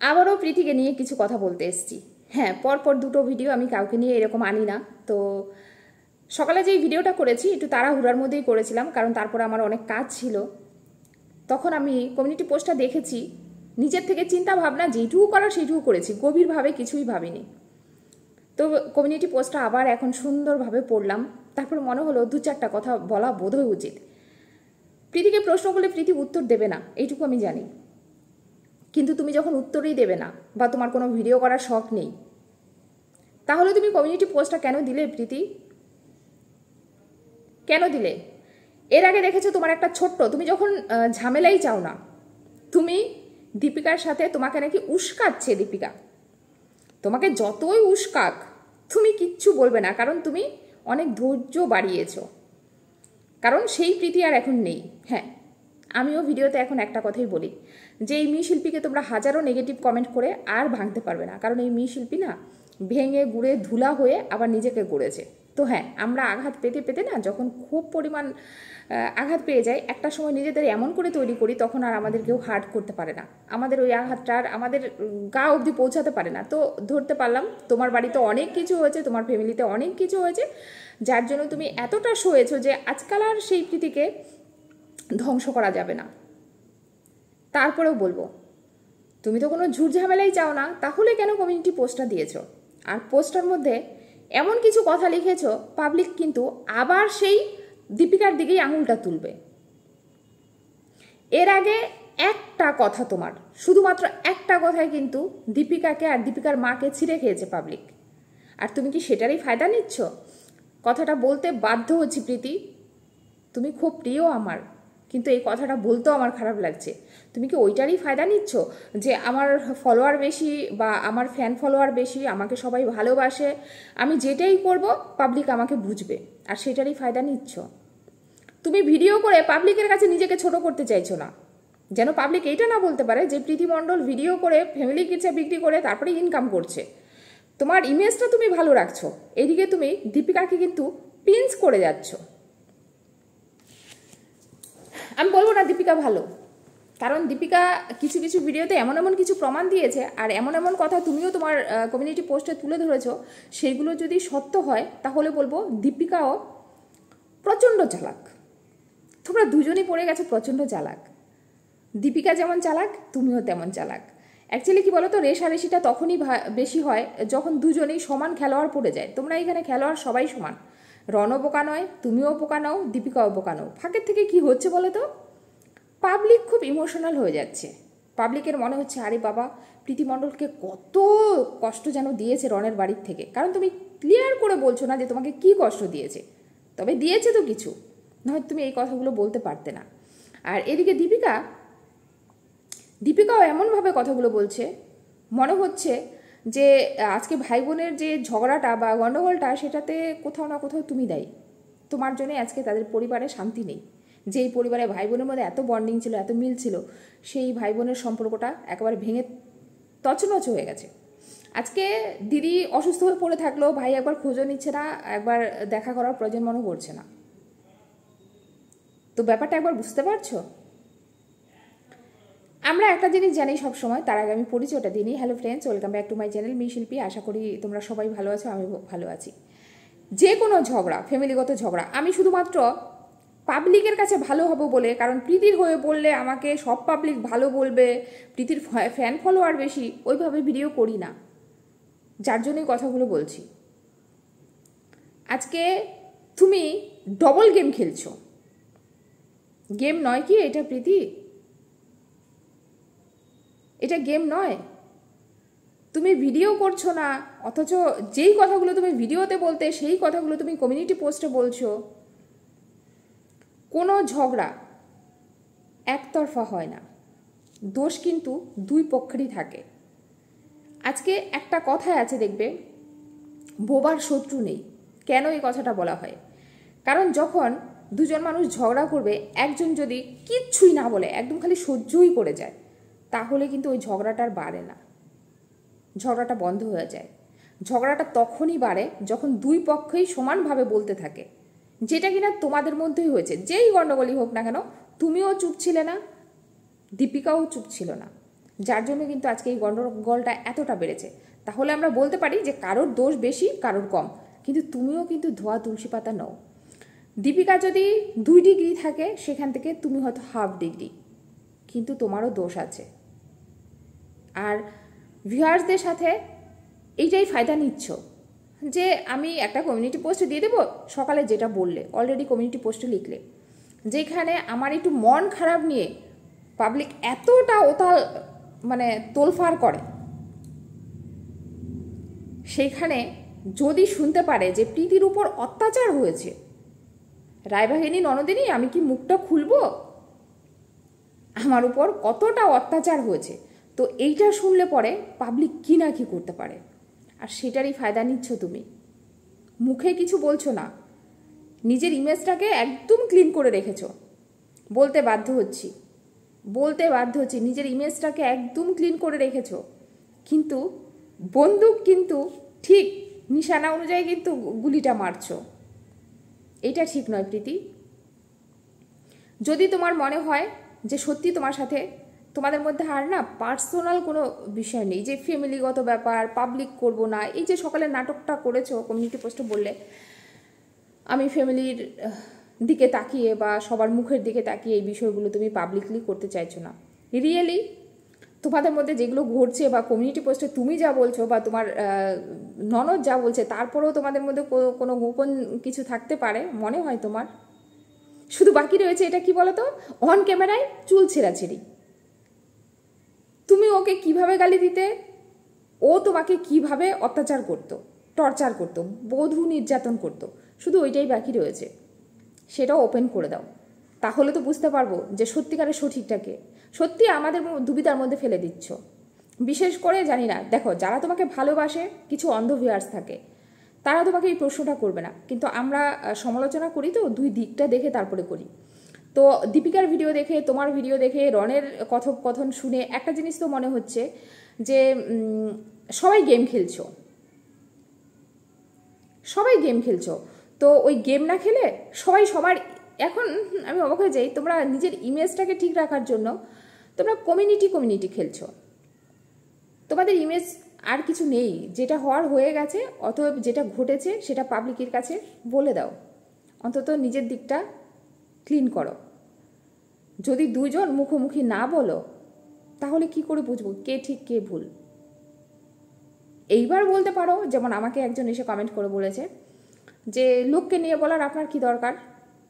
আবারও প্রীতিকে নিয়ে কিছু কথা বলতে এসেছি। হ্যাঁ, পরপর দুটো ভিডিও আমি কাউকে নিয়ে এরকম আনি না। তো সকালে যেই ভিডিওটা করেছি একটু তাড়াহুড়ার মধ্যেই করেছিলাম, কারণ তারপরে আমার অনেক কাজ ছিল। তখন আমি কমিউনিটি পোস্টটা দেখেছি, নিজের থেকে চিন্তা ভাবনা যেইটুকু করার সেইটুকু করেছি, গভীরভাবে কিছুই ভাবিনি। তো কমিউনিটি পোস্টটা আবার এখন সুন্দরভাবে পড়লাম, তারপর মনে হলো দু চারটা কথা বলা বোধহয় উচিত। প্রীতিকে প্রশ্ন করলে প্রীতি উত্তর দেবে না, এইটুকু আমি জানি। কিন্তু তুমি যখন উত্তরই দেবে না বা তোমার কোনো ভিডিও করার শখ নেই, তাহলে তুমি কমিউনিটি পোস্টটা কেন দিলে প্রীতি? কেন দিলে? এর আগে দেখেছো তোমার একটা ছোট্ট, তুমি যখন ঝামেলাই চাও না, তুমি দীপিকার সাথে তোমাকে নাকি উস্কাচ্ছে দীপিকা, তোমাকে যতই উস্কাক তুমি কিচ্ছু বলবে না, কারণ তুমি অনেক ধৈর্য বাড়িয়েছো। কারণ সেই প্রীতি আর এখন নেই। হ্যাঁ, আমিও ভিডিওতে এখন একটা কথাই বলি, যে এই মেয়ে শিল্পীকে তোমরা হাজারো নেগেটিভ কমেন্ট করে আর ভাঙতে পারবে না, কারণ এই মেয়ে শিল্পী না ভেঙে গুড়ে ধুলা হয়ে আবার নিজেকে গড়েছে। তো হ্যাঁ, আমরা আঘাত পেতে পেতে না, যখন খুব পরিমাণ আঘাত পেয়ে যাই, একটা সময় নিজেদের এমন করে তৈরি করি, তখন আর আমাদের কেউ হার্ট করতে পারে না, আমাদের ওই আঘাতটা আর আমাদের গা অবধি পৌঁছাতে পারে না। তো ধরতে পারলাম তোমার বাড়িতে অনেক কিছু হয়েছে, তোমার ফ্যামিলিতে অনেক কিছু হয়েছে, যার জন্য তুমি এতটা সয়েছো যে আজকাল আর সেই প্রীতিকে ধ্বংস করা যাবে না। তারপরেও বলবো, তুমি তো কোনো ঝুট ঝামেলাই চাও না, তাহলে কেন কমিউনিটি পোস্টটা দিয়েছো? আর পোস্টার মধ্যে এমন কিছু কথা লিখেছো, পাবলিক কিন্তু আবার সেই দীপিকার দিকেই আঙুলটা তুলবে। এর আগে একটা কথা, তোমার শুধুমাত্র একটা কথায় কিন্তু দীপিকাকে আর দীপিকার মাকে ছিঁড়ে খেয়েছে পাবলিক, আর তুমি কি সেটারই ফায়দা নিচ্ছ? কথাটা বলতে বাধ্য হচ্ছি প্রীতি, তুমি খুব প্রিয় আমার, কিন্তু এই কথাটা বলতেও আমার খারাপ লাগছে। তুমি কি ওইটারই ফায়দা নিচ্ছ যে আমার ফলোয়ার বেশি বা আমার ফ্যান ফলোয়ার বেশি, আমাকে সবাই ভালোবাসে, আমি যেটাই করব পাবলিক আমাকে বুঝবে, আর সেটারই ফায়দা নিচ্ছ? তুমি ভিডিও করে পাবলিকের কাছে নিজেকে ছোট করতে চাইছো না, যেন পাবলিক এইটা না বলতে পারে যে প্রীতি মণ্ডল ভিডিও করে ফ্যামিলি কিটসে বিক্রি করে তারপরে ইনকাম করছে। তোমার ইমেজটা তুমি ভালো রাখছো, এদিকে তুমি দীপিকাকে কিন্তু পিঞ্চ করে যাচ্ছ। আমি বলবো না দীপিকা ভালো, কারণ দীপিকা কিছু কিছু ভিডিওতে এমন এমন কিছু প্রমাণ দিয়েছে, আর এমন এমন কথা তুমিও তোমার কমিউনিটি পোস্টে তুলে ধরেছো, সেইগুলো যদি সত্য হয় তাহলে বলবো দীপিকাও প্রচণ্ড চালাক। তোমরা দুজনই পড়ে গেছো প্রচণ্ড চালাক। দীপিকা যেমন চালাক, তুমিও তেমন চালাক। অ্যাকচুয়ালি কি বলো তো, রেশারেশিটা তখনই বেশি হয় যখন দুজনেই সমান খেলোয়াড় পড়ে যায়। তোমরা এখানে খেলোয়াড় সবাই সমান, রণও বোকা নয়, তুমিও বোকা নও, দীপিকাও বোকা নও। ফাঁকের থেকে কি হচ্ছে বলো তো, পাবলিক খুব ইমোশনাল হয়ে যাচ্ছে। পাবলিকের মনে হচ্ছে আরে বাবা, প্রীতি মণ্ডলকে কত কষ্ট যেন দিয়েছে রনের বাড়ির থেকে, কারণ তুমি ক্লিয়ার করে বলছো না যে তোমাকে কি কষ্ট দিয়েছে, তবে দিয়েছে তো কিছু, নয়তো তুমি এই কথাগুলো বলতে পারতে না। আর এদিকে দীপিকাও এমনভাবে কথাগুলো বলছে, মনে হচ্ছে যে আজকে ভাই বোনের যে ঝগড়াটা বা গণ্ডগোলটা, সেটাতে কোথাও না কোথাও তুমি দায়ী। তোমার জন্য আজকে তাদের পরিবারে শান্তি নেই। যেই পরিবারে ভাই বোনের মধ্যে এত বন্ডিং ছিল, এত মিল ছিল, সেই ভাই বোনের সম্পর্কটা একেবারে ভেঙে তছনছ হয়ে গেছে। আজকে দিদি অসুস্থ হয়ে পড়ে থাকলো, ভাই একবার খোঁজও নিচ্ছে না, একবার দেখা করার প্রয়োজন মনে করছে না। তো ব্যাপারটা একবার বুঝতে পারছো? আমরা একটা জিনিস জানি সবসময়, তার আগে আমি পরিচয়টা দিই। Hello friends, welcome back to my channel me শিল্পী। আশা করি তোমরা সবাই ভালো আছো, আমি ভালো আছি। যে কোনো ঝগড়া, ফ্যামিলিগত ঝগড়া, আমি শুধুমাত্র পাবলিকের কাছে ভালো হব বলে, কারণ প্রীতির হয়ে বললে আমাকে সব পাবলিক ভালো বলবে, প্রীতির ফ্যান ফলোয়ার বেশি, ওইভাবে ভিডিও করি না, যার জন্যই কথাগুলো বলছি। আজকে তুমি ডবল গেম খেলছো। গেম নয় কি এটা প্রীতি? এটা গেম নয়। তুমি ভিডিও করছো না, অথচ যেই কথাগুলো তুমি ভিডিওতে বলতে সেই কথাগুলো তুমি কমিউনিটি পোস্টে বলছো। কোনো ঝগড়া একতরফা হয় না, দোষ কিন্তু দুই পক্ষেরই থাকে। আজকে একটা কথায় আছে দেখবে, বোবার শত্রু নেই। কেন এই কথাটা বলা হয়? কারণ যখন দুজন মানুষ ঝগড়া করবে, একজন যদি কিচ্ছুই না বলে একদম খালি সহ্যই করে যায়, তাহলে কিন্তু ওই ঝগড়াটার বাড়ে না, ঝগড়াটা বন্ধ হয়ে যায়। ঝগড়াটা তখনই বাড়ে যখন দুই পক্ষই সমানভাবে বলতে থাকে, যেটা কিনা তোমাদের মধ্যেই হয়েছে। যেই গণ্ডগোলই হোক না কেন, তুমিও চুপ ছিলে না, দীপিকাও চুপ ছিল না। যার জন্য কিন্তু আজকে এই গন্ডগোলটা এতটা বেড়েছে। তাহলে আমরা বলতে পারি যে কারোর দোষ বেশি, কারোর কম, কিন্তু তুমিও কিন্তু ধোয়া তুলসী পাতা নও। দীপিকা যদি 2 ডিগ্রি থাকে, সেখান থেকে তুমি হয়তো 1/2 ডিগ্রি, কিন্তু তোমারও দোষ আছে। আর ভিউয়ার্সদের সাথে এইটাই ফায়দা নিচ্ছ যে আমি একটা কমিউনিটি পোস্টে দিয়ে দেবো, সকালে যেটা বললে অলরেডি কমিউনিটি পোস্টে লিখলে, যেখানে আমার একটু মন খারাপ নিয়ে পাবলিক এতটা ওতাল মানে তোলফাড় করে, সেইখানে যদি শুনতে পারে যে প্রীতির উপর অত্যাচার হয়েছে, রায়বাহিনী ননদিনী আমি কি মুখটা খুলবো, আমার উপর কতটা অত্যাচার হয়েছে, তো এইটা শুনলে পরে পাবলিক কি না কি করতে পারে। আর সেটারই ফায়দা নিচ্ছ তুমি। মুখে কিছু বলছো না, নিজের ইমেজটাকে একদম ক্লিন করে রেখেছো। বলতে বাধ্য হচ্ছি, নিজের ইমেজটাকে একদম ক্লিন করে রেখেছো, কিন্তু বন্দুক কিন্তু ঠিক নিশানা অনুযায়ী কিন্তু গুলিটা মারছো। এটা ঠিক নয় প্রীতি। যদি তোমার মনে হয় যে সত্যি তোমার সাথে, তোমাদের মধ্যে আর না পার্সোনাল কোনো বিষয় নেই, যে ফ্যামিলিগত ব্যাপার পাবলিক করব না, এই যে সকালে নাটকটা করেছো কমিউনিটি পোস্টে বললে আমি ফ্যামিলির দিকে তাকিয়ে বা সবার মুখের দিকে তাকিয়ে এই বিষয়গুলো তুমি পাবলিকলি করতে চাইছো না। রিয়েলি তোমাদের মধ্যে যেগুলো ঘটছে বা কমিউনিটি পোস্টে তুমি যা বলছো বা তোমার ননদ যা বলছে, তারপরেও তোমাদের মধ্যে কোনো গোপন কিছু থাকতে পারে মনে হয় তোমার। শুধু বাকি রয়েছে এটা কি বলতো, অন ক্যামেরায় চুল ছেঁড়াছেড়ি। তুমি ওকে কিভাবে গালি দিতে, ও তোমাকে কিভাবে অত্যাচার করতো, টর্চার করতো, বধূ নির্যাতন করতো, শুধু ওইটাই বাকি রয়েছে। সেটাও ওপেন করে দাও, তাহলে তো বুঝতে পারবো যে সত্যিকারের সঠিকটাকে। সত্যি আমাদের দুবিধার মধ্যে ফেলে দিচ্ছ। বিশেষ করে জানি না, দেখো যারা তোমাকে ভালোবাসে, কিছু অন্ধ ভিউয়ার্স থাকে, তারা তোমাকে এই প্রশ্নটা করবে না, কিন্তু আমরা সমালোচনা করি তো 2 দিকটা দেখে তারপরে করি। তো দীপিকার ভিডিও দেখে, তোমার ভিডিও দেখে, রনের কথোপকথন শুনে একটা জিনিস তো মনে হচ্ছে যে সবাই গেম খেলছো, তো ওই গেম না খেলে সবাই সবার, এখন আমি অবাক হয়ে যাই, তোমরা নিজের ইমেজটাকে ঠিক রাখার জন্য তোমরা কমিউনিটি খেলছো। তোমাদের ইমেজ আর কিছু নেই, যেটা হওয়ার হয়ে গেছে, অতএব যেটা ঘটেছে সেটা পাবলিকের কাছে বলে দাও, অন্তত নিজের দিকটা ক্লিন করো। যদি 2 জন মুখোমুখি না বলো, তাহলে কি করে বুঝবো কে ঠিক কে ভুল? এইবার বলতে পারো, যেমন আমাকে একজন এসে কমেন্ট করে বলেছে যে লোককে নিয়ে বলার আপনার কি দরকার,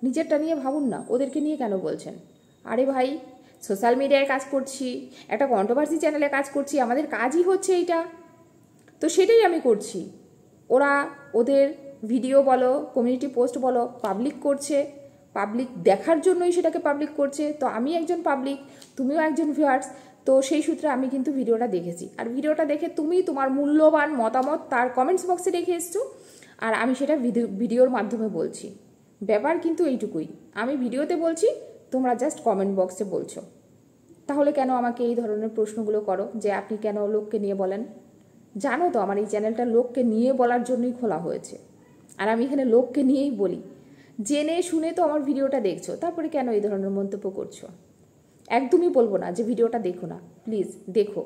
নিজেরটা নিয়ে ভাবুন না, ওদেরকে নিয়ে কেন বলছেন? আরে ভাই, সোশ্যাল মিডিয়ায় কাজ করছি, একটা কন্ট্রোভার্সি চ্যানেলে কাজ করছি, আমাদের কাজই হচ্ছে এইটা, তো সেটাই আমি করছি। ওরা ওদের ভিডিও বলো, কমিউনিটি পোস্ট বলো, পাবলিক করছে, পাবলিক দেখার জন্যই সেটাকে পাবলিক করছে। তো আমি একজন পাবলিক, তুমিও একজন ভিউয়ার্স, তো সেই সূত্রে আমি কিন্তু ভিডিওটা দেখেছি, আর ভিডিওটা দেখে তুমি তোমার মূল্যবান মতামত তার কমেন্টস বক্সে রেখে এসছো, আর আমি সেটা ভিডিওর মাধ্যমে বলছি। ব্যাপার কিন্তু এইটুকুই, আমি ভিডিওতে বলছি, তোমরা জাস্ট কমেন্ট বক্সে বলছো। তাহলে কেন আমাকে এই ধরনের প্রশ্নগুলো করো যে আপনি কেন লোককে নিয়ে বলেন? জানো তো আমার এই চ্যানেলটা লোককে নিয়ে বলার জন্যই খোলা হয়েছে, আর আমি এখানে লোককে নিয়েই বলি। জেনে শুনে তো আমার ভিডিওটা দেখছো, তারপরে কেন এই ধরনের মন্তব্য করছো? একদমই বলবো না যে ভিডিওটা দেখো না, প্লিজ দেখো।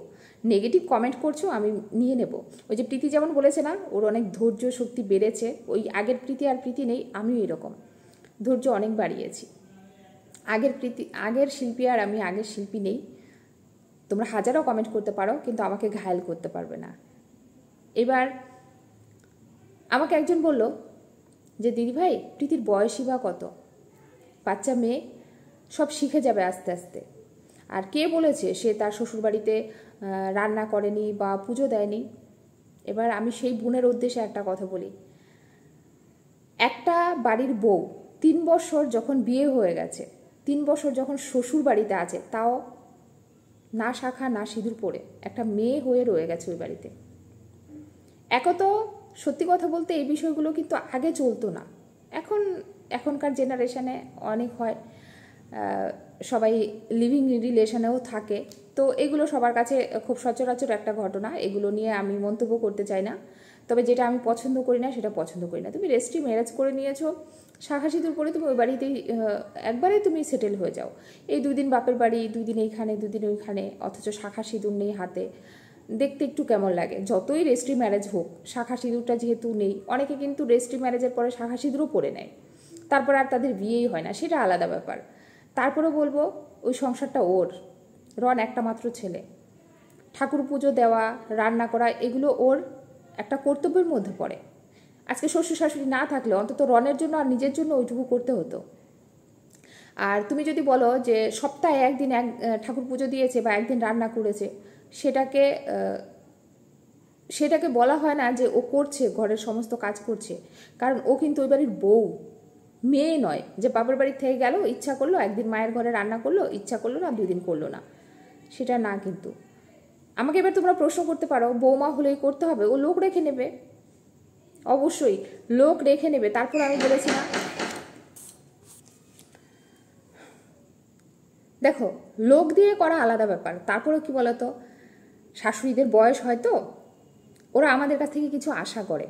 নেগেটিভ কমেন্ট করছো, আমি নিয়ে নেব। ওই যে প্রীতি যেমন বলেছে না, ওর অনেক ধৈর্য শক্তি বেড়েছে, ওই আগের প্রীতি আর প্রীতি নেই, আমিও এরকম ধৈর্য অনেক বাড়িয়েছি। আগের শিল্পী আর আমি আগের শিল্পী নেই। তোমরা হাজারও কমেন্ট করতে পারো, কিন্তু আমাকে ঘায়েল করতে পারবে না। এবার আমাকে একজন বলল যে দিদিভাই, প্রীতির বয়সই বা কত, বাচ্চা মেয়ে, সব শিখে যাবে আস্তে আস্তে। আর কে বলেছে সে তার শ্বশুরবাড়িতে রান্না করেনি বা পুজো দেয়নি? এবার আমি সেই বোনের উদ্দেশ্যে একটা কথা বলি, একটা বাড়ির বউ 3 বছর যখন বিয়ে হয়ে গেছে, 3 বছর যখন শ্বশুর বাড়িতে আছে, তাও না শাখা না সিঁদুর পরে একটা মেয়ে হয়ে রয়ে গেছে ওই বাড়িতে। তো সত্যি কথা বলতে এই বিষয়গুলো কিন্তু আগে চলতো না, এখনকার জেনারেশনে অনেক হয়, সবাই লিভিং রিলেশনেও থাকে, তো এগুলো সবার কাছে খুব সচরাচর একটা ঘটনা, এগুলো নিয়ে আমি মন্তব্য করতে চাই না। তবে যেটা আমি পছন্দ করি না সেটা পছন্দ করি না। তুমি রেজিস্ট্রি ম্যারেজ করে নিয়েছো, শাখা সিঁদুর পরে তুমি ওই বাড়িতেই একবারে তুমি সেটেল হয়ে যাও। এই 2 দিন বাপের বাড়ি, 2 দিন এইখানে, 2 দিন ওইখানে, অথচ শাখা সিঁদুর নেই হাতে, দেখতে একটু কেমন লাগে। যতই রেজিস্ট্রি ম্যারেজ হোক, শাখা সিঁদুরটা যেহেতু নেই, অনেকে কিন্তু রেজিস্ট্রি ম্যারেজের পরে শাখা সিঁদুরও পরে নেয়, তারপর আর তাদের বিয়েই হয় না, সেটা আলাদা ব্যাপার। তারপরে বলবো ওই সংসারটা ওর, রন একটা মাত্র ছেলে, ঠাকুর পুজো দেওয়া, রান্না করা, এগুলো ওর একটা কর্তব্যের মধ্যে পড়ে। আজকে শ্বশুর শাশুড়ি না থাকলে অন্তত রনের জন্য আর নিজের জন্য ওইটুকু করতে হতো। আর তুমি যদি বলো যে সপ্তাহে একদিন ঠাকুর পুজো দিয়েছে বা একদিন রান্না করেছে, সেটাকে বলা হয় না যে ও করছে, ঘরের সমস্ত কাজ করছে। কারণ ও কিন্তু ওই বাড়ির বউ, মেয়ে নয় যে বাপের বাড়ির থেকে গেল, ইচ্ছা করলো একদিন মায়ের ঘরে রান্না করলো, ইচ্ছা করলো না 2 দিন করলো না, সেটা না। কিন্তু আমাকে এবার তোমরা প্রশ্ন করতে পারো, বৌমা হলেই করতে হবে? ও লোক রেখে নেবে, অবশ্যই লোক রেখে নেবে। তারপর আমি বলেছি না, দেখো লোক দিয়ে করা আলাদা ব্যাপার। তারপরেও কি বলতো, শাশুড়িদের বয়স হয়তো, ওরা আমাদের কাছ থেকে কিছু আশা করে।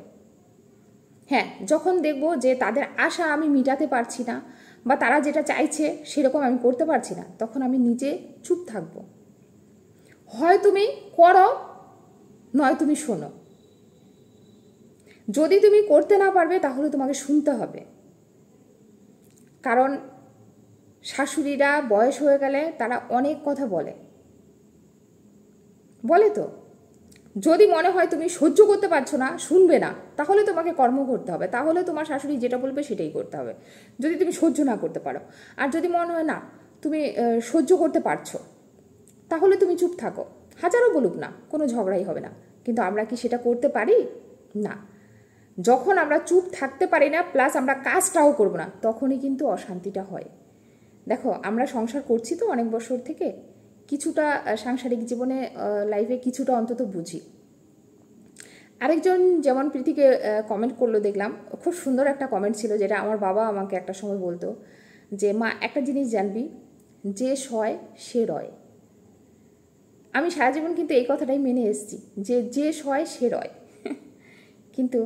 হ্যাঁ, যখন দেখবো যে তাদের আশা আমি মিটাতে পারছি না, বা তারা যেটা চাইছে সেরকম আমি করতে পারছি না, তখন আমি নিজে চুপ থাকবো। হয় তুমি করো, নয় তুমি শোনো। যদি তুমি করতে না পারবে তাহলে তোমাকে শুনতে হবে। কারণ শাশুড়িরা বয়স হয়ে গেলে তারা অনেক কথা বলে তো। যদি মনে হয় তুমি সহ্য করতে পারছো না, শুনবে না, তাহলে তোমাকে কর্ম করতে হবে, তাহলে তোমার শাশুড়ি যেটা বলবে সেটাই করতে হবে, যদি তুমি সহ্য না করতে পারো। আর যদি মনে হয় না তুমি সহ্য করতে পারছো, তাহলে তুমি চুপ থাকো, হাজারো বলুক না, কোনো ঝগড়াই হবে না। কিন্তু আমরা কি সেটা করতে পারি? না। যখন আমরা চুপ থাকতে পারি না, প্লাস আমরা কাজটাও করবো না, তখনই কিন্তু অশান্তিটা হয়। দেখো আমরা সংসার করছি তো অনেক বছর থেকে, কিছুটা সাংসারিক জীবনে লাইফে কিছুটা অন্তত বুঝি। আরেকজন যেমন প্রীতিকে কমেন্ট করলো, দেখলাম খুব সুন্দর একটা কমেন্ট ছিল, যেটা আমার বাবা আমাকে একটা সময় বলতো যে মা একটা জিনিস জানবি, যে সয় সে রয়। আমি সারা জীবন কিন্তু এই কথাটাই মেনে এসেছি, যে সয় সে রয়। কিন্তু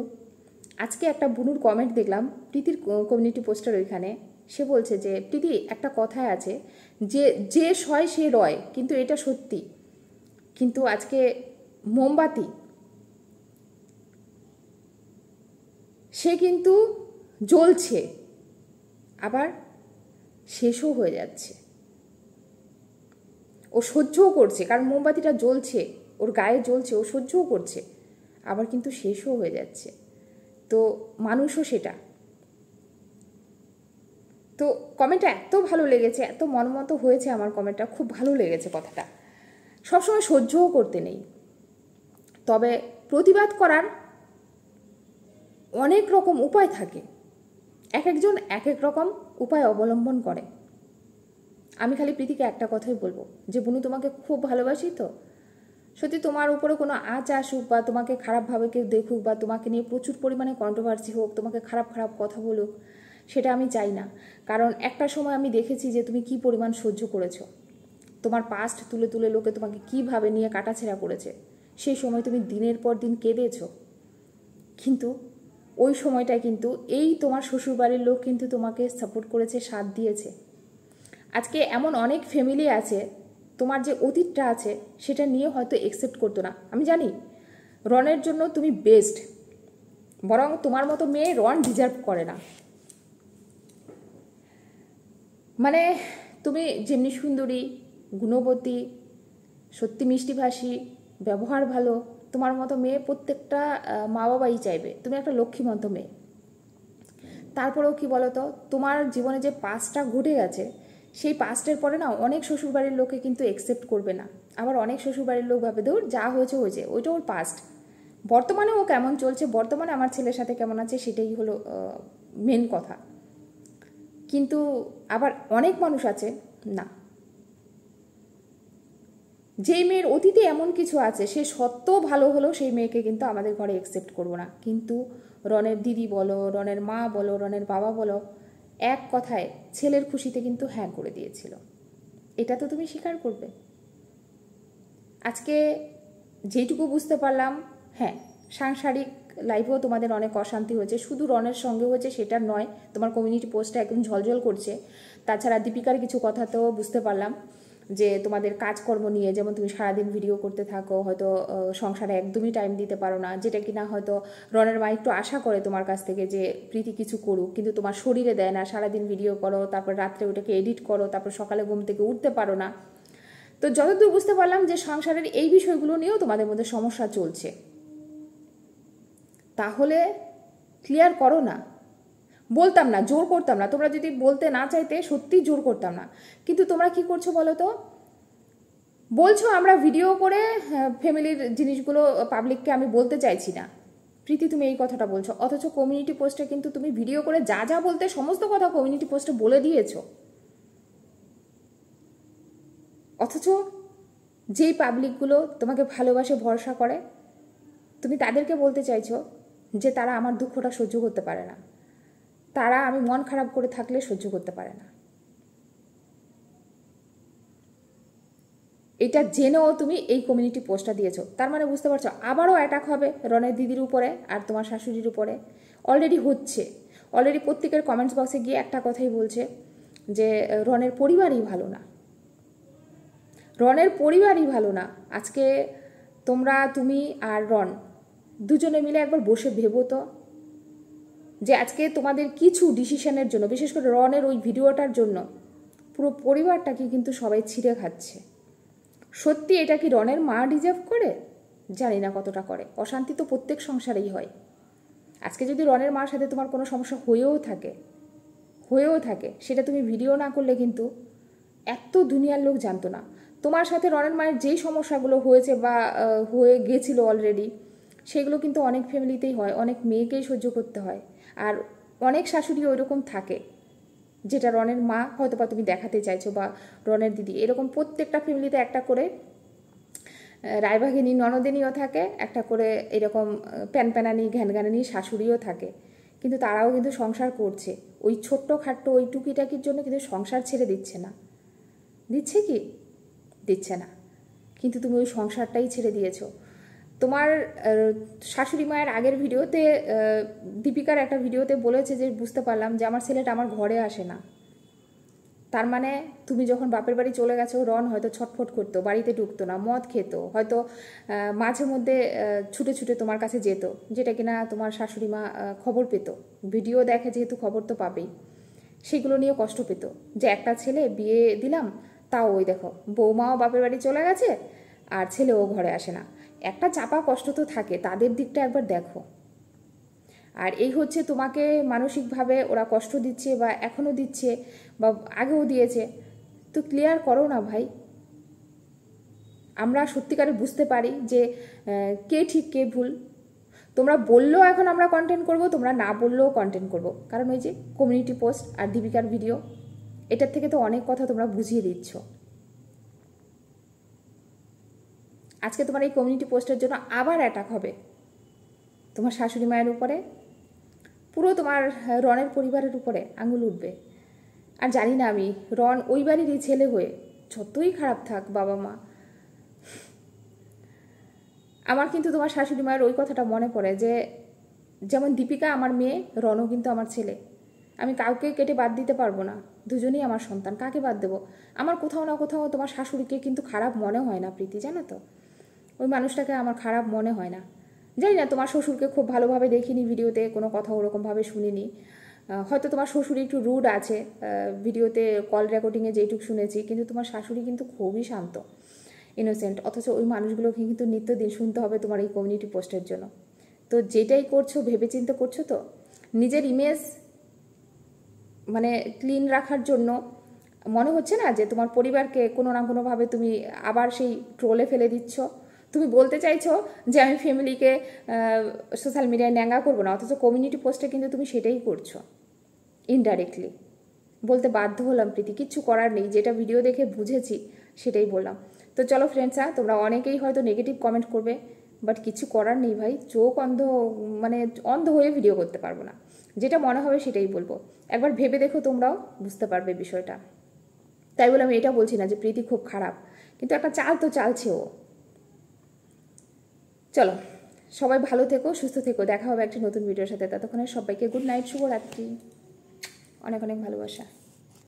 আজকে একটা বুনুর কমেন্ট দেখলাম প্রীতির কমিউনিটি পোস্টার, ওইখানে সে বলছে যে প্রীতি একটা কথায় আছে যে সয় সে রয়, কিন্তু এটা সত্যি। কিন্তু আজকে মোমবাতি, সে কিন্তু জ্বলছে, আবার শেষও হয়ে যাচ্ছে। ও সহ্যও করছে, কারণ মোমবাতিটা জ্বলছে, ওর গায়ে জ্বলছে, ও সহ্যও করছে, আবার কিন্তু শেষও হয়ে যাচ্ছে। তো মানুষও সেটা। তো কমেন্টটা এত ভালো লেগেছে, এত মনমতো হয়েছে আমার কমেন্টটা, খুব ভালো লেগেছে কথাটা। সবসময় সহ্যও করতে নেই, তবে প্রতিবাদ করার অনেক রকম উপায় থাকে, এক একজন এক এক রকম উপায় অবলম্বন করে। আমি খালি প্রীতিকে একটা কথাই বলবো যে বুনু তোমাকে খুব ভালোবাসি, তো সত্যি তোমার উপরে কোনো আঁচ আসুক বা তোমাকে খারাপভাবে কেউ দেখুক বা তোমাকে নিয়ে প্রচুর পরিমাণে কন্ট্রোভার্সি হোক, তোমাকে খারাপ খারাপ কথা বলুক, সেটা আমি চাই না। কারণ একটা সময় আমি দেখেছি যে তুমি কি পরিমাণ সহ্য করেছো, তোমার পাস্ট তুলে তুলে লোকে তোমাকে কীভাবে নিয়ে কাটাছেঁড়া করেছে, সেই সময় তুমি দিনের পর দিন কেঁদেছো। কিন্তু ওই সময়টায় কিন্তু এই তোমার শ্বশুরবাড়ির লোক কিন্তু তোমাকে সাপোর্ট করেছে, সাথ দিয়েছে। আজকে এমন অনেক ফ্যামিলি আছে তোমার যে অতীতটা আছে সেটা নিয়ে হয়তো একসেপ্ট করতো না। আমি জানি রনের জন্য তুমি বেস্ট, বরং তোমার মতো মেয়ে রন ডিজার্ভ করে না। মানে তুমি যেমনি সুন্দরী, গুণবতী, সত্যি মিষ্টিভাষী, ব্যবহার ভালো, তোমার মতো মেয়ে প্রত্যেকটা মা বাবাই চাইবে। তুমি একটা লক্ষ্মীমন্ত মেয়ে। তারপরেও কি বলো তো, তোমার জীবনে যে পাস্টটা ঘটে গেছে, সেই পাস্টের পরে না অনেক শ্বশুরবাড়ির লোকে কিন্তু একসেপ্ট করবে না। আবার অনেক শ্বশুরবাড়ির লোক ভাবে ধর যা হয়েছে হয়েছে, ওইটা ওর পাস্ট, বর্তমানে ও কেমন চলছে, বর্তমানে আমার ছেলের সাথে কেমন আছে, সেটাই হলো মেন কথা। কিন্তু আবার অনেক মানুষ আছে না, যেই মেয়ের অতীতে এমন কিছু আছে, সে সত্ত্বেও ভালো হলেও সেই মেয়েকে কিন্তু আমাদের ঘরে একসেপ্ট করবো না। কিন্তু রনের দিদি বলো, রনের মা বলো, রনের বাবা বলো, এক কথায় ছেলের খুশিতে কিন্তু হ্যাঁ করে দিয়েছিল। এটা তো তুমি স্বীকার করবে। আজকে যেটুকু বুঝতে পারলাম, হ্যাঁ সাংসারিক লাইভেও তোমাদের অনেক অশান্তি হয়েছে, শুধু রনের সঙ্গে হয়েছে সেটা নয়, তোমার কমিউনিটি পোস্টটা একদম ঝলঝল করছে। তাছাড়া দীপিকার কিছু কথা তো বুঝতে পারলাম যে তোমাদের কাজকর্ম নিয়ে, যেমন তুমি সারাদিন ভিডিও করতে থাকো, হয়তো সংসারে একদমই টাইম দিতে পারো না, যেটা কিনা হয়তো রনের মা একটু আশা করে তোমার কাছ থেকে যে প্রীতি কিছু করুক, কিন্তু তোমার শরীরে দেয় না। সারাদিন ভিডিও করো, তারপর রাত্রে ওটাকে এডিট করো, তারপর সকালে ঘুম থেকে উঠতে পারো না। তো যতদূর বুঝতে পারলাম যে সংসারের এই বিষয়গুলো নিয়েও তোমাদের মধ্যে সমস্যা চলছে। তাহলে ক্লিয়ার করো না। বলতাম না, জোর করতাম না, তোমরা যদি বলতে না চাইতে সত্যি জোর করতাম না, কিন্তু তোমরা কি করছো বলো তো? বলছো আমরা ভিডিও করে ফ্যামিলির জিনিসগুলো পাবলিককে আমি বলতে চাইছি না। প্রীতি তুমি এই কথাটা বলছো, অথচ কমিউনিটি পোস্টে কিন্তু তুমি ভিডিও করে যা যা বলতে সমস্ত কথা কমিউনিটি পোস্টে বলে দিয়েছো। অথচ যেই পাবলিকগুলো তোমাকে ভালোবাসে, ভরসা করে, তুমি তাদেরকে বলতে চাইছো যে তারা আমার দুঃখটা সহ্য করতে পারে না, তারা আমি মন খারাপ করে থাকলে সহ্য করতে পারে না। এটা জেনেও তুমি এই কমিউনিটি পোস্টটা দিয়েছো, তার মানে বুঝতে পারছো আবারও অ্যাটাক হবে রনের দিদির উপরে আর তোমার শাশুড়ির উপরে। অলরেডি হচ্ছে, অলরেডি প্রত্যেকের কমেন্টস বক্সে গিয়ে একটা কথাই বলছে যে রনের পরিবারই ভালো না, রনের পরিবারই ভালো না। আজকে তোমরা, তুমি আর রন দুজনে মিলে একবার বসে ভেবো তো যে আজকে তোমাদের কিছু ডিসিশনের জন্য, বিশেষ করে রনের ওই ভিডিওটার জন্য পুরো পরিবারটাকে কিন্তু সবাই ছিঁড়ে খাচ্ছে। সত্যি এটা কি রনের মা ডিজার্ভ করে? জানি না কতটা করে। অশান্তি তো প্রত্যেক সংসারেই হয়। আজকে যদি রনের মার সাথে তোমার কোনো সমস্যা হয়েও থাকে সেটা তুমি ভিডিও না করলে কিন্তু এত দুনিয়ার লোক জানতো না। তোমার সাথে রনের মায়ের যেই সমস্যাগুলো হয়েছে বা হয়ে গেছিলো অলরেডি, সেগুলো কিন্তু অনেক ফ্যামিলিতেই হয়, অনেক মেয়েকেই সহ্য করতে হয়। আর অনেক শাশুড়ি ওইরকম থাকে, যেটা রনের মা হয়তো বা তুমি দেখাতে চাইছো, বা রনের দিদি, এরকম প্রত্যেকটা ফ্যামিলিতে একটা করে রায়বাঘিনী ননদিনীও থাকে, একটা করে এরকম প্যানপ্যানানি ঘ্যানঘ্যানানি শাশুড়িও থাকে। কিন্তু তারাও কিন্তু সংসার করছে, ওই ছোট্ট খাট্ট ওই টুকিটাকির জন্য কিন্তু সংসার ছেড়ে দিচ্ছে না। দিচ্ছে কি? দিচ্ছে না। কিন্তু তুমি ওই সংসারটাই ছেড়ে দিয়েছো। তোমার শাশুড়ি মায়ের আগের ভিডিওতে, দীপিকার একটা ভিডিওতে বলেছে যে বুঝতে পারলাম যে আমার ছেলেটা আমার ঘরে আসে না। তার মানে তুমি যখন বাপের বাড়ি চলে গেছো, রন হয়তো ছটফট করতো, বাড়িতে ঢুকতো না, মদ খেত, হয়তো মাঝে মধ্যে ছুটে ছুটে তোমার কাছে যেত, যেটা কিনা তোমার শাশুড়ি মা খবর পেত। ভিডিও দেখে যেহেতু খবর তো পাবেই, সেগুলো নিয়ে কষ্ট পেত যে একটা ছেলে বিয়ে দিলাম, তাও ওই দেখো বৌমাও বাপের বাড়ি চলে গেছে আর ছেলেও ঘরে আসে না। একটা চাপা কষ্ট তো থাকে, তাদের দিকটা একবার দেখো। আর এই হচ্ছে তোমাকে মানসিকভাবে ওরা কষ্ট দিচ্ছে, বা এখনও দিচ্ছে, বা আগেও দিয়েছে, তো ক্লিয়ার করো না ভাই। আমরা সত্যিকারে বুঝতে পারি যে কে ঠিক কে ভুল। তোমরা বললেও এখন আমরা কন্টেন্ট করব, তোমরা না বললেও কন্টেন্ট করব, কারণ ওই যে কমিউনিটি পোস্ট আর দীপিকার ভিডিও, এটার থেকে তো অনেক কথা তোমরা বুঝিয়ে দিচ্ছ। আজকে তোমার এই কমিউনিটি পোস্টের জন্য আবার অ্যাটাক হবে তোমার শাশুড়ি মায়ের উপরে, পুরো তোমার রনের পরিবারের উপরে আঙুল উঠবে। আর জানি না আমি, রন ওই বাড়িরই ছেলে হয়ে যতই খারাপ থাক বাবা মা, আমার কিন্তু তোমার শাশুড়ি মায়ের ওই কথাটা মনে পড়ে যে যেমন দীপিকা আমার মেয়ে, রনও কিন্তু আমার ছেলে। আমি কাউকে কেটে বাদ দিতে পারবো না, দুজনেই আমার সন্তান, কাকে বাদ দেবো? আমার কোথাও না কোথাও তোমার শাশুড়িকে কিন্তু খারাপ মনে হয় না প্রীতি, জানো তো? ওই মানুষটাকে আমার খারাপ মনে হয় না। জানি না, তোমার শ্বশুরকে খুব ভালোভাবে দেখিনি ভিডিওতে, কোনো কথা ওরকমভাবে শুনিনি। হয়তো তোমার শ্বশুর একটু রুড আছে ভিডিওতে, কল রেকর্ডিংয়ে যেইটুকু শুনেছি, কিন্তু তোমার শাশুড়ি কিন্তু খুবই শান্ত, ইনোসেন্ট। অথচ ওই মানুষগুলোকে কিন্তু নিত্যদিন শুনতে হবে তোমার এই কমিউনিটি পোস্টের জন্য। তো যেটাই করছো ভেবেচিন্তে করছো তো? নিজের ইমেজ মানে ক্লিন রাখার জন্য মনে হচ্ছে না যে তোমার পরিবারকে কোনো না কোনোভাবে তুমি আবার সেই ট্রোলে ফেলে দিচ্ছ? তুমি বলতে চাইছো যে আমি ফ্যামিলিকে সোশ্যাল মিডিয়ায় ন্যাঙ্গা করবো না, অথচ কমিউনিটি পোস্টে কিন্তু তুমি সেটাই করছো ইনডাইরেক্টলি। বলতে বাধ্য হলাম প্রীতি, কিচ্ছু করার নেই, যেটা ভিডিও দেখে বুঝেছি সেটাই বললাম। তো চলো ফ্রেন্ডসরা, তোমরা অনেকেই হয়তো নেগেটিভ কমেন্ট করবে, বাট কিছু করার নেই ভাই, চোখ অন্ধ, মানে অন্ধ হয়ে ভিডিও করতে পারবো না, যেটা মনে হবে সেটাই বলবো। একবার ভেবে দেখো, তোমরাও বুঝতে পারবে বিষয়টা। তাই বলে আমি এটা বলছি না যে প্রীতি খুব খারাপ, কিন্তু একটা চাল তো চালছে ও। চলো, সবাই ভালো থেকো, সুস্থ থেকো, দেখা হবে একটা নতুন ভিডিওর সাথে। ততক্ষণে সবাইকে গুড নাইট, শুভরাত্রি, অনেক অনেক ভালোবাসা।